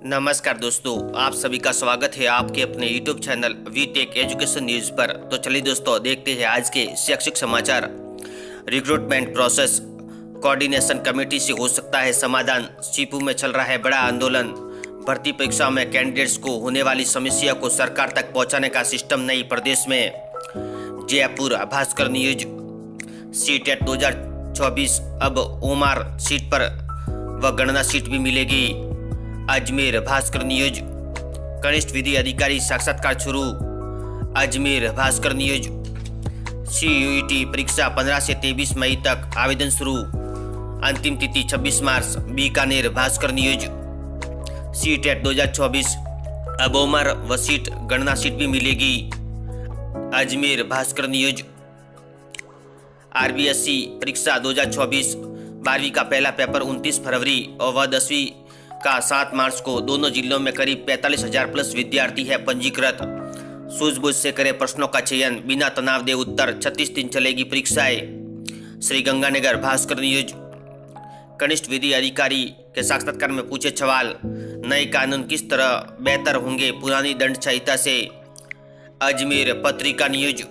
नमस्कार दोस्तों, आप सभी का स्वागत है आपके अपने YouTube channel V tech education news पर। तो चलिए दोस्तों, देखते हैं आज के शैक्षिक समाचार। रिक्रूटमेंट प्रोसेस कोऑर्डिनेशन कमेटी से हो सकता है समाधान। सीपू में चल रहा है बड़ा आंदोलन। भर्ती परीक्षा में कैंडिडेट्स को होने वाली समस्या को सरकार तक पहुंचाने का सिस्टम नहीं प्रदेश में। जयपुर भास्कर न्यूज। सीटेट 2024 अब ओमार सीट पर व गणना सीट भी मिलेगी। अजमेर भास्कर न्यूज। कनिष्ठ विधि अधिकारी साक्षात्कार शुरू। अजमेर भास्कर न्यूज। CUET परीक्षा 15 से 23 मई तक आवेदन शुरू। अंतिम तिथि 26 मार्च। बीकानेर भास्कर न्यूज। सीटेट 2024 अब ओमर व सीट गणना सीट भी मिलेगी। अजमेर भास्कर न्यूज। RBSC परीक्षा 2024 12वीं का पहला पेपर 29 फरवरी और 10वीं का 7 मार्च को। दोनों जिलों में करीब 45,000 प्लस विद्यार्थी है पंजीकृत। सूझबूझ से करे प्रश्नों का चयन, बिना तनाव दे उत्तर। 36 दिन चलेगी परीक्षाएं। श्रीगंगानगर भास्कर न्यूज। कनिष्ठ विधि अधिकारी के साक्षात्कार में पूछे सवाल, नए कानून किस तरह बेहतर होंगे पुरानी दंड संहिता से। अजमेर पत्रिका news.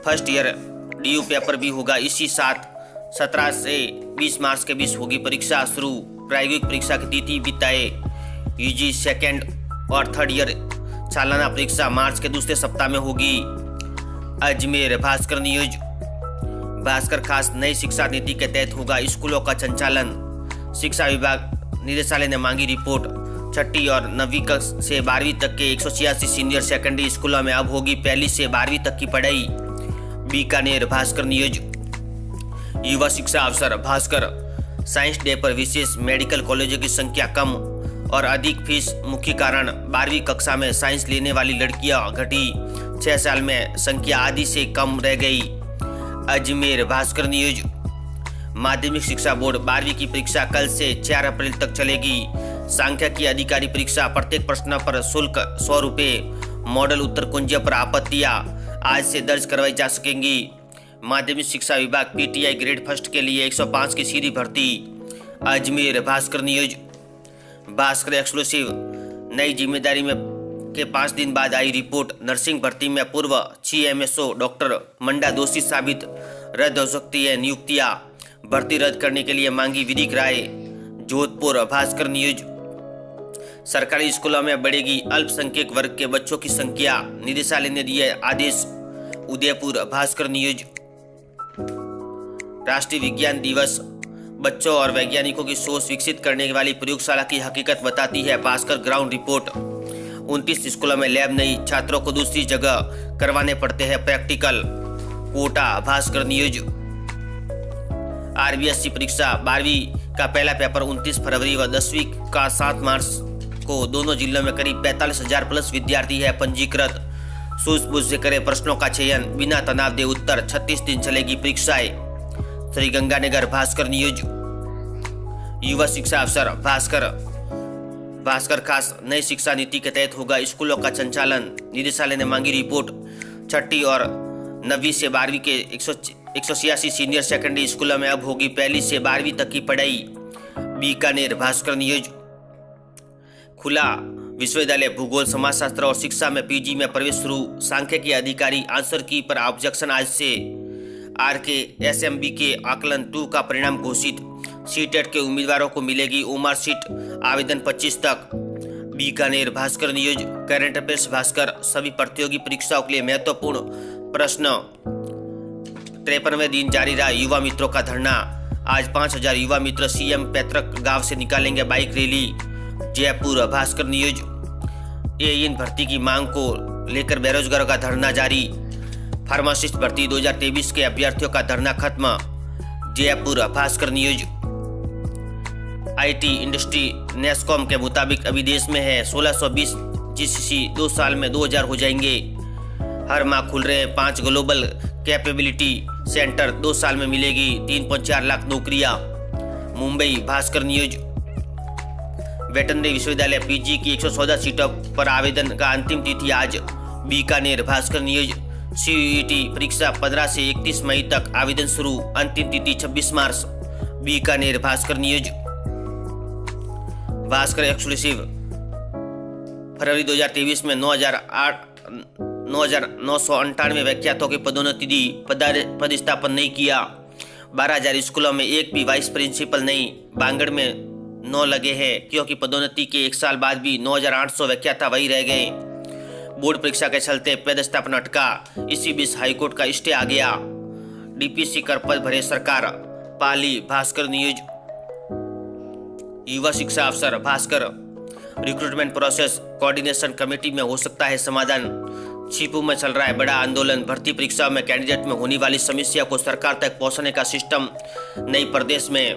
First year DU paper भी होगा इसी साथ। 17 से 20 मार्च के बीच होगी परीक्षा शुरू। प्रायोगिक परीक्षा की तिथि भी तय। UG सेकेंड और थर्ड ईयर सालाना परीक्षा मार्च के दूसरे सप्ताह में होगी। अजमेर भास्कर न्यूज। भास्कर खास नई शिक्षा नीति के तहत होगा स्कूलों का संचालन। शिक्षा विभाग निदेशालय ने मांगी रिपोर्ट। 6ठी और 9वीं से 12वीं तक के 186 सीनियर सेकेंडरी स्कूलों में अब होगी 1 से 12वीं तक की पढ़ाई। बीकानेर भास्कर न्यूज। युवा शिक्षा अवसर भास्कर। साइंस डे पर विशेष मेडिकल कॉलेजों की संख्या कम और अधिक फीस मुख्य कारण। 12वीं कक्षा में साइंस लेने वाली लड़कियां घटी। 6 साल में संख्या आधी से कम रह गई। अजमेर भास्कर न्यूज। माध्यमिक शिक्षा बोर्ड 12वीं की परीक्षा कल से 4 अप्रैल तक चलेगी। सांख्यिकी अधिकारी परीक्षा प्रत्येक प्रश्न पर शुल्क 100 रुपये। मॉडल उत्तर कुंज पर आपत्तियां आज से दर्ज करवाई जा सकेंगी। माध्यमिक शिक्षा विभाग PTI ग्रेड फर्स्ट के लिए 105 की सीधी भर्ती। अजमेर भास्कर न्यूज। भास्कर एक्सक्लूसिव। नई जिम्मेदारी में के 5 दिन बाद आई रिपोर्ट। नर्सिंग भर्ती में पूर्व CMSO डॉक्टर मंडा दोषी साबित। रद्द हो सकती है नियुक्तियां। भर्ती रद्द करने के लिए मांगी विधिक राय। जोधपुर भास्कर न्यूज। सरकारी स्कूलों में बढ़ेगी अल्पसंख्यक वर्ग के बच्चों की संख्या, निदेशालय ने दिए आदेश। उदयपुर भास्कर न्यूज। राष्ट्रीय विज्ञान दिवस बच्चों और वैज्ञानिकों की सोच विकसित करने वाली प्रयोगशाला की हकीकत बताती है भास्कर ग्राउंड रिपोर्ट। 29 स्कूलों में लैब नहीं, छात्रों को दूसरी जगह करवाने पड़ते हैं practical. Kota Bhaskar news. RBSC परीक्षा 12वीं का पहला पेपर 29 फरवरी व 10वीं का 7 मार्च को। दोनों जिलों में करीब 45,000 प्लस विद्यार्थी है पंजीकृत। सूझबूझ से करे प्रश्नों का चयन, बिना तनाव दे उत्तर। 36 दिन चलेगी परीक्षाएं। श्रीगंगानगर भास्कर न्यूज। युवा शिक्षा अवसर भास्कर खास नई शिक्षा नीति के तहत होगा स्कूलों का संचालन। निदेशालय ने मांगी रिपोर्ट। 6ठी और 9वीं से 12वीं के 186 सीनियर सेकेंडरी स्कूलों में अब होगी 1 से 12वीं तक की पढ़ाई। बीकानेर भास्कर न्यूज। खुला विश्वविद्यालय भूगोल, समाजशास्त्र और शिक्षा में PG में प्रवेश शुरू। सांख्यिकी अधिकारी आंसर की पर ऑब्जेक्शन आज से। RKSMB के आकलन 2 का परिणाम घोषित। सीटेट के उम्मीदवारों को मिलेगी ओमर सीट। आवेदन 25 तक। Bikaner Bhaskar news. Current affairs Bhaskar. सभी प्रतियोगी परीक्षाओं के लिए महत्वपूर्ण प्रश्न। 53वें दिन जारी रहा युवा मित्रों का धरना। आज 5,000 युवा मित्र CM पैतृक गांव से निकालेंगे bike rally. Jaipur Bhaskar news. AN भर्ती की मांग को लेकर बेरोजगारों का धरना जारी। फार्मासिस्ट भर्ती 2023 के अभ्यर्थियों का धरना खत्म। Jaipur Bhaskar news. IT industry NASSCOM के मुताबिक अभी देश में है 1620 GCC। 2 साल में 2000 हो जाएंगे। हर माह खुल रहे हैं 5 ग्लोबल कैपेबिलिटी सेंटर। 2 साल में मिलेगी 3.4 लाख नौकरियां। मुंबई भास्कर न्यूज। वेटनरी विश्वविद्यालय PG की 114 सीटों पर आवेदन का अंतिम तिथि आज। बीकानेर भास्कर न्यूज। CUET परीक्षा 15 से 31 मई तक आवेदन शुरू। अंतिम तिथि 26 मार्च। बीकानेर भास्कर न्यूज। भास्कर एक्सक्लूसिव। फरवरी 2023 में 9,998 व्याख्यातों की पदोन्नति दी, पदस्थापन नहीं किया। 12,000 स्कूलों में एक भी वाइस प्रिंसिपल नहीं। बांगड़ में 9 लगे हैं क्योंकि पदोन्नति के 1 साल बाद भी 9,800 व्याख्याता वही रह गए। बोर्ड परीक्षा के चलते पदस्थापन अटका। इसी बीच हाईकोर्ट का स्टे आ गया। डीपीसी कर पद भरे सरकार। पाली भास्कर न्यूज। युवा शिक्षा अफसर Bhaskar. Recruitment process coordination committee में हो सकता है समाधान। छिपू में चल रहा है बड़ा आंदोलन। भर्ती परीक्षा में कैंडिडेट में होने वाली समस्या को सरकार तक पहुंचाने का सिस्टम नई प्रदेश में।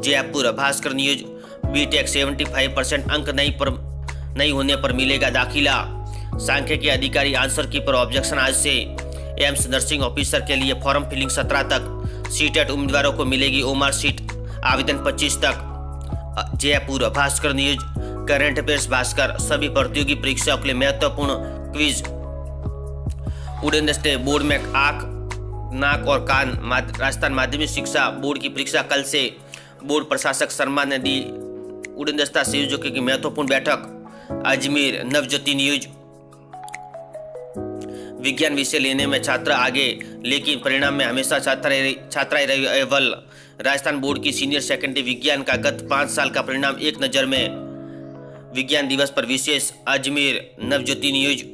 जयपुर भास्कर न्यूज। बीटेक 75% अंक नहीं होने पर मिलेगा दाखिला। सांख्यिकी अधिकारी आंसर की पर ऑब्जेक्शन। आज से एम्स नर्सिंग ऑफिसर के लिए फॉर्म फिलिंग 17 तक। सीटेट उम्मीदवारों को मिलेगी ओमार सीट। आवेदन 25 तक। Jaipur Bhaskar news. Current affairs Bhaskar. सभी प्रतियोगी परीक्षाओं के लिए महत्वपूर्ण क्विज। उड़न दस्ते बोर्ड में आंख, नाक और कान। राजस्थान माध्यमिक शिक्षा बोर्ड की परीक्षा कल से। बोर्ड प्रशासक शर्मा ने दी उड़न दस्ता संयोजकों की महत्वपूर्ण बैठक। अजमेर नवज्योति न्यूज। विज्ञान विषय लेने में छात्र आगे, लेकिन परिणाम में हमेशा छात्राएं रही अव्वल। राजस्थान बोर्ड की सीनियर सेकेंडरी विज्ञान का गत 5 साल का परिणाम एक नज़र में। विज्ञान दिवस पर विशेष। Ajmer Navjyoti news.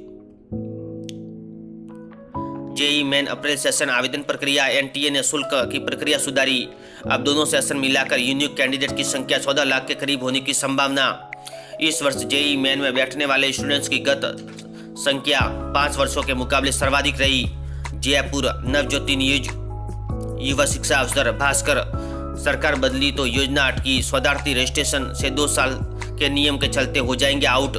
JEE main April session आवेदन प्रक्रिया। एनटीए ने शुल्क की प्रक्रिया सुधारी। अब दोनों सेशन मिलाकर यूनिक कैंडिडेट की संख्या 14 लाख के करीब होने की संभावना। इस वर्ष जेई मेन में बैठने वाले स्टूडेंट्स की गत संख्या 5 वर्षों के मुकाबले सर्वाधिक रही। जयपुर नवज्योति न्यूज। युवा शिक्षा अफसर भास्कर। सरकार बदली तो योजना अटकी। शोधार्थी रजिस्ट्रेशन से 2 साल के नियम के चलते हो जाएंगे आउट।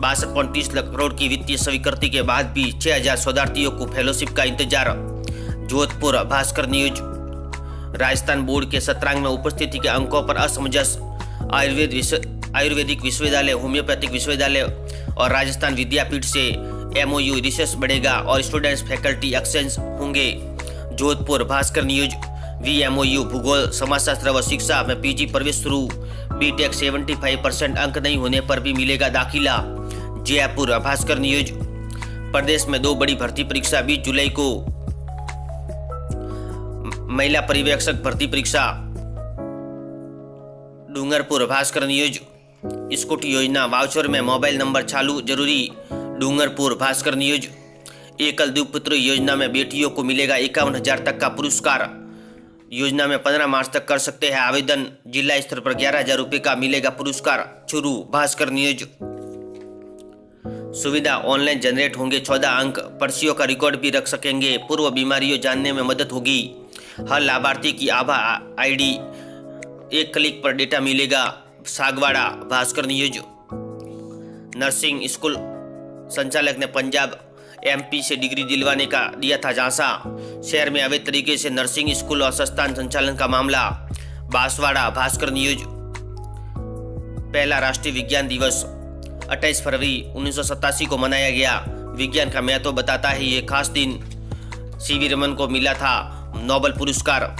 62.30 लाख करोड़ की वित्तीय स्वीकृति के बाद भी 6,000 शोधार्थियों को फेलोशिप का इंतजार। जोधपुर भास्कर न्यूज। राजस्थान बोर्ड के सत्रांग में उपस्थिति के अंकों पर असमंजस। आयुर्वेदिक विश्वविद्यालय, होम्योपैथिक विश्वविद्यालय और राजस्थान विद्यापीठ से एमओयू रिसर्च बढ़ेगा और स्टूडेंट्स फैकल्टी एक्सचेंज होंगे। जोधपुर भास्कर न्यूज। VMOU भूगोल, समाजशास्त्र व शिक्षा में PG प्रवेश शुरू। बीटेक 75% अंक नहीं होने पर भी मिलेगा दाखिला। जयपुर भास्कर न्यूज। प्रदेश में 2 बड़ी भर्ती परीक्षा 20 जुलाई को। महिला पर्यवेक्षक भर्ती परीक्षा। डूंगरपुर भास्कर न्यूज। स्कूटी योजना वाउचर में मोबाइल नंबर चालू जरूरी। डूंगरपुर भास्कर न्यूज। एकल द्विपुत्र योजना में बेटियों को मिलेगा 51,000 तक का पुरस्कार। योजना में 15 मार्च तक कर सकते हैं आवेदन। जिला स्तर पर 11,000 रुपये का मिलेगा पुरस्कार। चुरू भास्कर न्यूज। सुविधा ऑनलाइन जनरेट होंगे 14 अंक। पर्चियों का रिकॉर्ड भी रख सकेंगे। पूर्व बीमारियों जानने में मदद होगी। हर लाभार्थी की आभा आईडी, एक क्लिक पर डेटा मिलेगा। Sagwara Bhaskar news. Nursing school संचालक ने पंजाब MP से डिग्री दिलवाने का दिया था झांसा। शहर में अवैध तरीके से नर्सिंग स्कूल और संस्थान संचालन का मामला। बांसवाड़ा भास्कर न्यूज। पहला राष्ट्रीय विज्ञान दिवस 28 फरवरी 1987 को मनाया गया। विज्ञान का महत्व बताता है ये खास दिन। CV रमन को मिला था नोबेल पुरस्कार।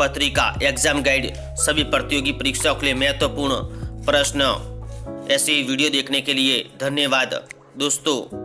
पत्रिका एग्जाम गाइड सभी प्रतियोगी परीक्षाओं के लिए महत्वपूर्ण प्रश्न। ऐसे वीडियो देखने के लिए धन्यवाद दोस्तों।